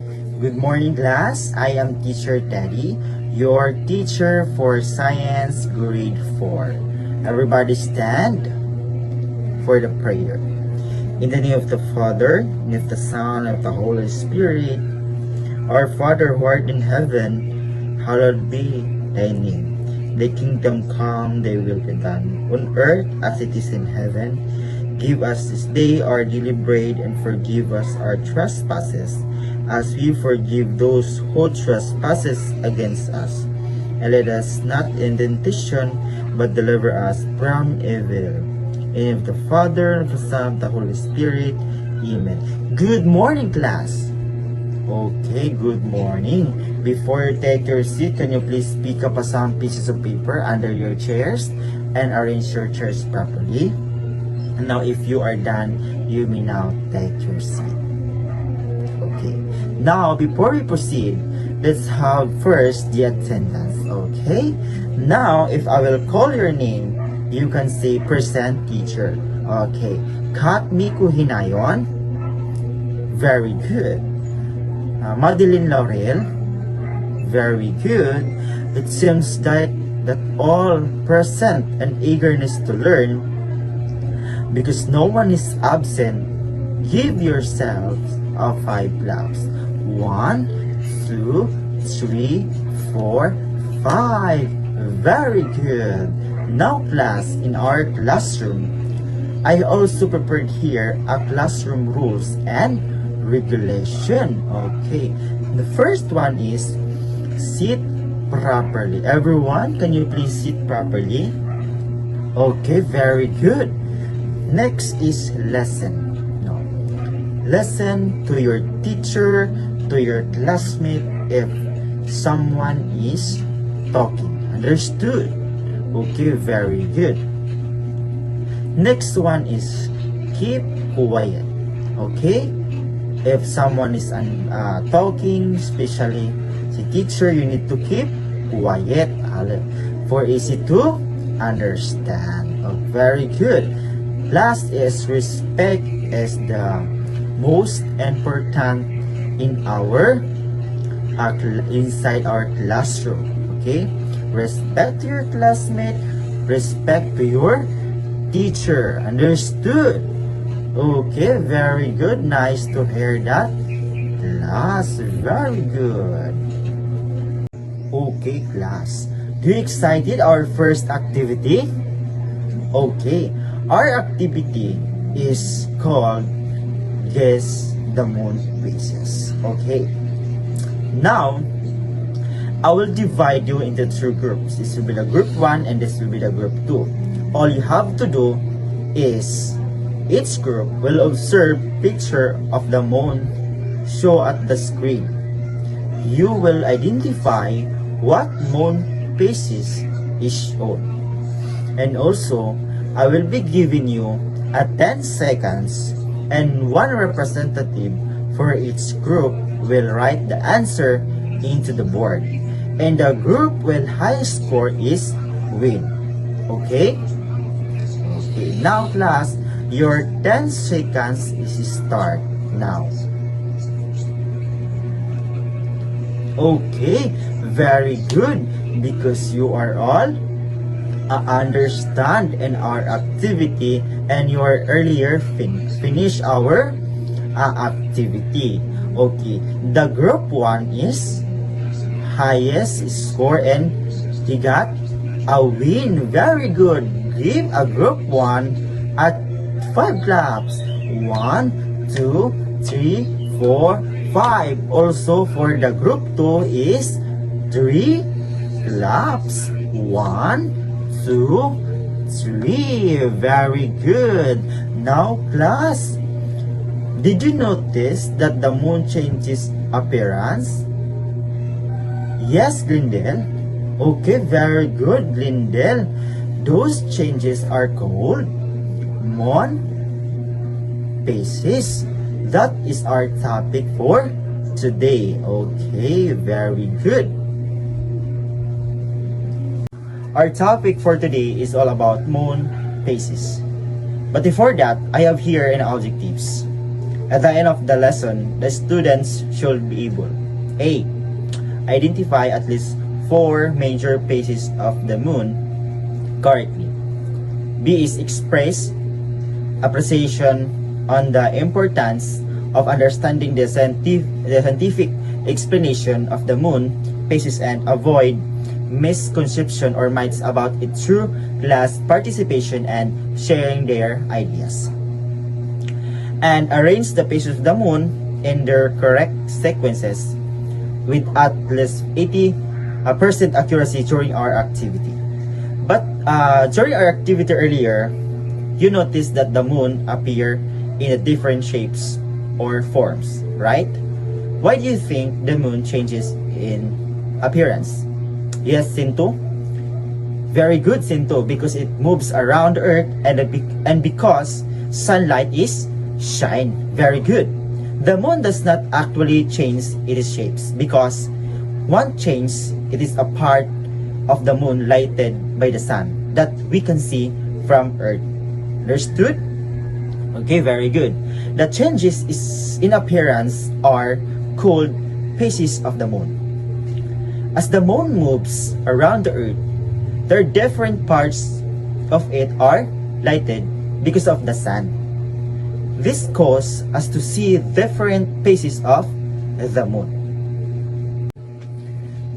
Good morning, class. I am Teacher Teddy, your teacher for Science Grade 4. Everybody stand for the prayer. In the name of the Father, and of the Son, and of the Holy Spirit. Our Father who art in heaven, hallowed be thy name. Thy kingdom come, thy will be done, on earth as it is in heaven. Give us this day our daily bread, and forgive us our trespasses, as we forgive those who trespasses against us. And let us not into temptation, but deliver us from evil. In the name of the Father, and of the Son, and of the Holy Spirit. Amen. Good morning, class! Okay, good morning. Before you take your seat, can you please pick up some pieces of paper under your chairs and arrange your chairs properly? And now, if you are done, you may now take your seat. Okay. Now, before we proceed, let's have first the attendance. Okay. Now, if I will call your name, you can say present teacher. Okay. Kat Miku Hinayon. Very good. Madeline Laurel. Very good. It seems that all present and eagerness to learn, because no one is absent. Give yourselves 5 claps. 1, 2, 3, 4, 5. Very good. Now, class, in our classroom, I also prepared here a classroom rules and regulation. Okay. The first one is sit properly. Everyone, can you please sit properly? Okay, very good. Next is lesson. No. Listen to your teacher, to your classmate if someone is talking. Understood? Okay, very good. Next one is keep quiet. Okay? If someone is talking, especially si teacher, you need to keep quiet for easy to understand. Oh, very good. Last is respect is the most important in our inside our classroom. Okay, respect to your classmate, respect to your teacher. Understood? Okay, very good. Nice to hear that. Class, very good. Okay, class. Do you excited our first activity? Okay. Our activity is called Guess the Moon Phases. Okay. Now, I will divide you into 2 groups. This will be the group 1 and this will be the group 2. All you have to do is each group will observe picture of the moon show at the screen. You will identify what moon phases is shown. And also, I will be giving you 10 seconds and 1 representative for each group will write the answer into the board. And the group with highest score is win. Okay? Okay, now class, your 10 seconds is start now. Okay, very good, because you are all understand in our activity and you are earlier finish our activity. Okay, the group 1 is highest score and he got a win. Very good. Give a group 1 at 5 claps. 1, 2, 3, 4, 5. Also for the group 2 is 3 claps. 1, 2, 3. Very good. Now, class, did you notice that the moon changes appearance? Yes, Glendale. Okay, very good, Glendale. Those changes are called moon phases. That is our topic for today. Okay, very good. Our topic for today is all about moon phases. But before that, I have here an objectives. At the end of the lesson, the students should be able: A. Identify at least 4 major phases of the moon correctly. B is express appreciation on the importance of understanding the scientific explanation of the moon phases and avoid misconception or myths about its true class participation and sharing their ideas. And arrange the phases of the moon in their correct sequences with at least 80% accuracy during our activity. But during our activity earlier, you noticed that the moon appear in a different shapes or forms, right? Why do you think the moon changes in appearance? Yes, Sinto? Very good, Sinto, because it moves around the earth and because sunlight is shine. Very good. The moon does not actually change its shapes because one change, it is a part of the moon lighted by the sun that we can see from earth. Understood? Okay, very good. The changes in appearance are called phases of the moon. As the moon moves around the earth, there are different parts of it are lighted because of the sun. This causes us to see different phases of the moon.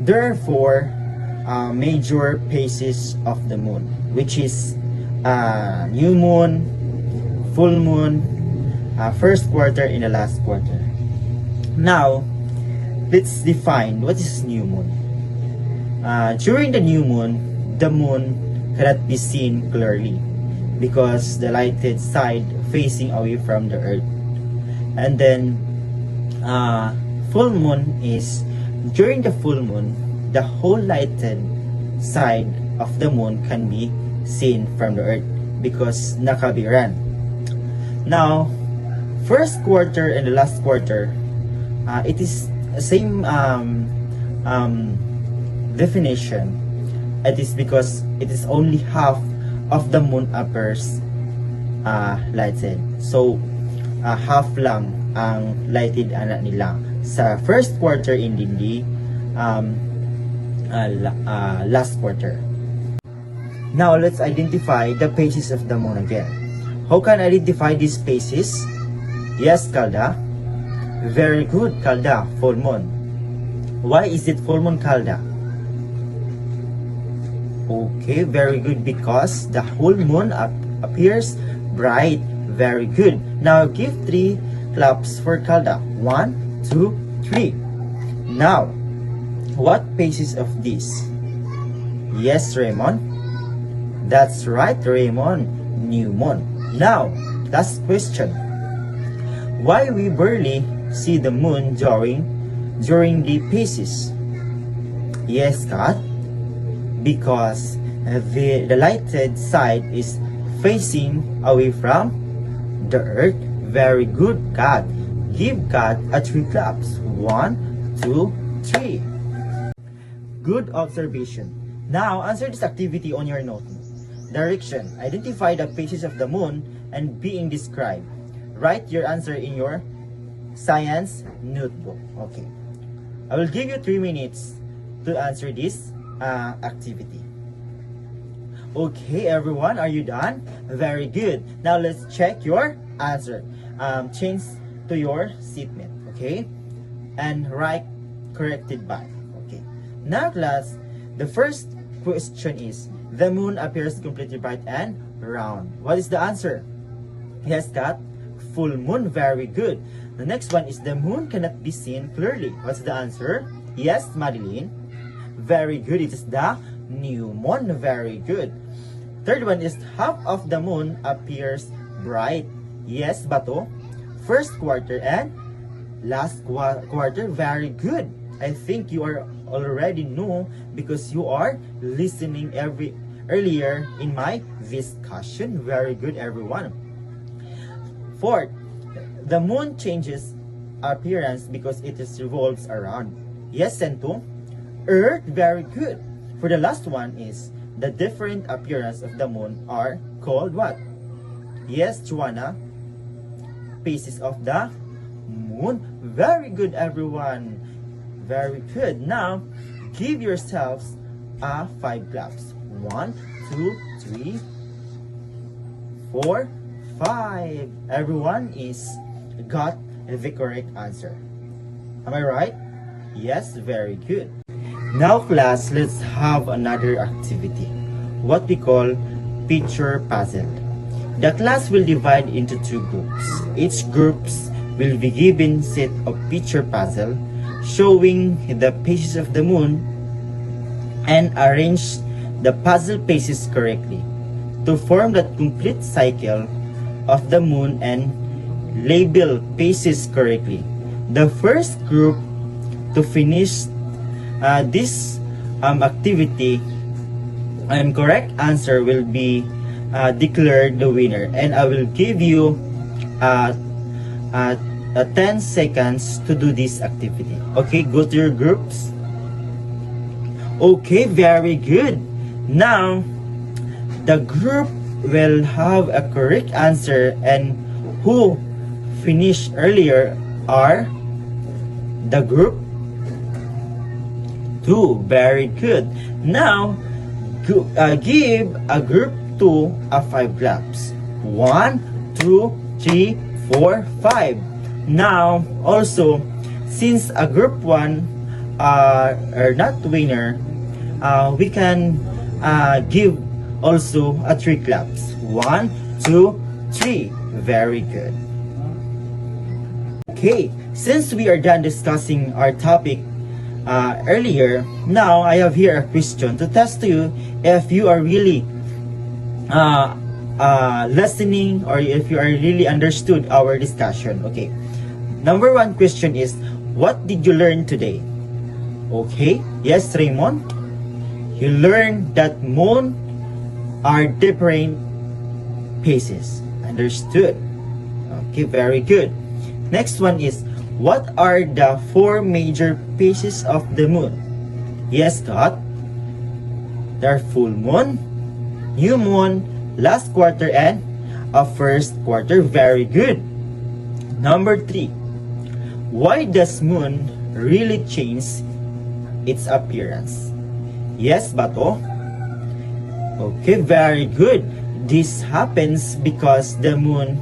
There are 4 major phases of the moon, which is new moon, full moon, first quarter, and the last quarter. Now, let's define what is new moon. During the new moon, the moon cannot be seen clearly because the lighted side facing away from the earth. And then full moon is during the full moon, the whole lighted side of the moon can be seen from the earth because nakabiran. Now, first quarter and the last quarter, it is same definition. It is because it is only half of the moon appears lighted. So, half lang ang lighted ana nila sa first quarter in the last quarter. Now, let's identify the phases of the moon again. How can I identify these phases? Yes, Kalda. Very good, Kalda. Full moon. Why is it full moon, Kalda? Okay, very good, because the whole moon appears bright. Very good. Now, give 3 claps for Kalda. 1, 2, 3. Now, what phases of this? Yes, Raymond. That's right, Raymond. New moon. Now, last question. Why we barely see the moon during the phases? Yes, Kat. Because the lighted side is facing away from the earth. Very good, Kat. Give Kat a 3 claps. 1, 2, 3. Good observation. Now, answer this activity on your notebook. Direction. Identify the phases of the moon and being described. Write your answer in your science notebook. Okay. I will give you 3 minutes to answer this activity. Okay, everyone, are you done? Very good. Now, let's check your answer. Change to your statement, okay? And write corrected by. Okay. Now, class, the first question is, the moon appears completely bright and round. What is the answer? Yes, Kat. Full moon. Very good. The next one is, the moon cannot be seen clearly. What's the answer? Yes, Madeline. Very good. It is the new moon. Very good. Third one is, half of the moon appears bright. Yes, Bato. First quarter and last quarter. Very good. I think you are already know because you are listening earlier in my discussion. Very good, everyone. Fourth, the moon changes appearance because it revolves around. Yes, Sento. Earth. Very good. For the last one is, the different appearance of the moon are called what? Yes, Joanna. phases of the moon? Very good, everyone. Very good. Now, give yourselves 5 claps. 1, 2, 3, 4, 5. Everyone is got the correct answer. Am I right? Yes, very good. Now, class, let's have another activity, what we call picture puzzle. The class will divide into 2 groups. Each groups will be given set of picture puzzle showing the phases of the moon and arrange the puzzle pieces correctly to form the complete cycle of the moon and label pieces correctly. The first group to finish this activity and correct answer will be declared the winner, and I will give you 10 seconds to do this activity. Okay, go to your groups. Okay, very good. Now, the group will have a correct answer, and who finished earlier are the group 2. Very good. Now, give a group 2 5 claps. 1, 2, 3, 4, 5. Now, also, since a group 1 are not winner, we can give also a 3 claps. 1, 2, 3. Very good. Okay, since we are done discussing our topic earlier, now I have here a question to test you if you are really listening, or if you are really understood our discussion. Okay, number 1 question is, what did you learn today? Okay, yes, Raymond, you learned that moon are different phases. Understood. Okay, very good. Next one is, what are the 4 major phases of the moon? Yes, Scott. There are full moon, new moon, last quarter, and a first quarter. Very good. Number 3. Why does moon really change its appearance? Yes, Bato. Okay, very good. This happens because the moon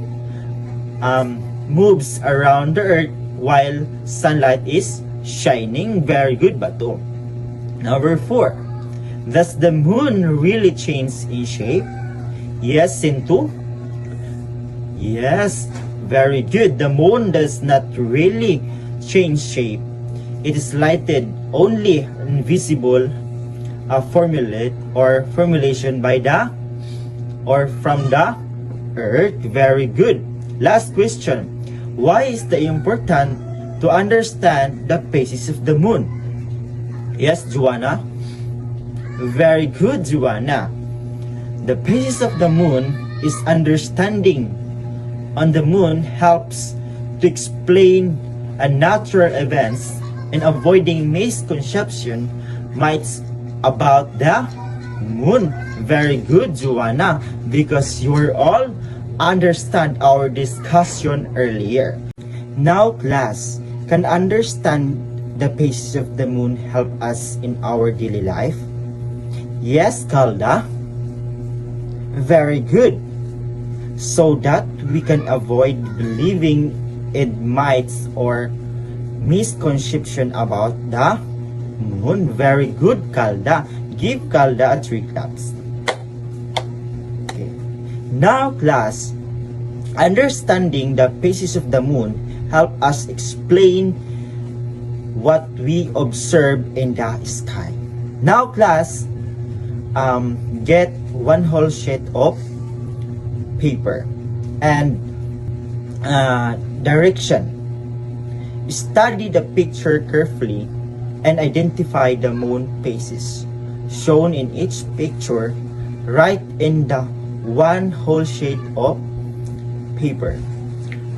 moves around the earth while sunlight is shining. Very good, Bato. Number 4. Does the moon really change in shape? Yes, Sintu. Yes, very good. The moon does not really change shape. It is lighted only invisible formulation by the or from the earth. Very good. Last question. Why is it important to understand the phases of the moon? Yes, Joanna. Very good, Joanna. The phases of the moon is understanding on the moon helps to explain natural events and avoiding misconception myths about the moon. Very good, Joanna, because you all understand our discussion earlier. Now, class, can understand the phases of the moon help us in our daily life? Yes, Kalda. Very good. So that we can avoid believing in myths or misconception about the moon. Very good, Kalda. Give Kalda a 3 claps. Okay. Now, class, understanding the phases of the moon help us explain what we observe in the sky. Now, class, get 1 whole sheet of paper and direction. Study the picture carefully and identify the moon phases shown in each picture. Write in the 1 whole sheet of paper.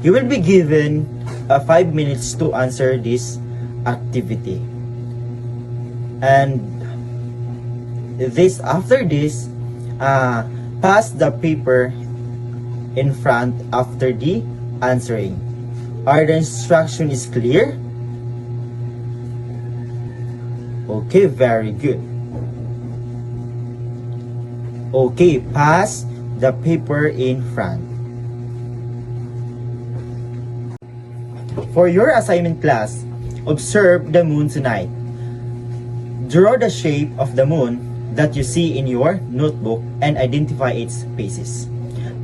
You will be given 5 minutes to answer this activity. And after this, pass the paper in front after the answering. Are the instruction is clear? Okay, very good. Okay, pass the paper in front. For your assignment class, observe the moon tonight. Draw the shape of the moon that you see in your notebook and identify its phases.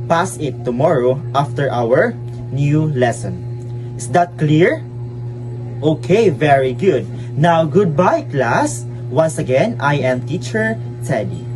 Pass it tomorrow after our new lesson. Is that clear? Okay, very good. Now, goodbye class. Once again, I am Teacher Teddy.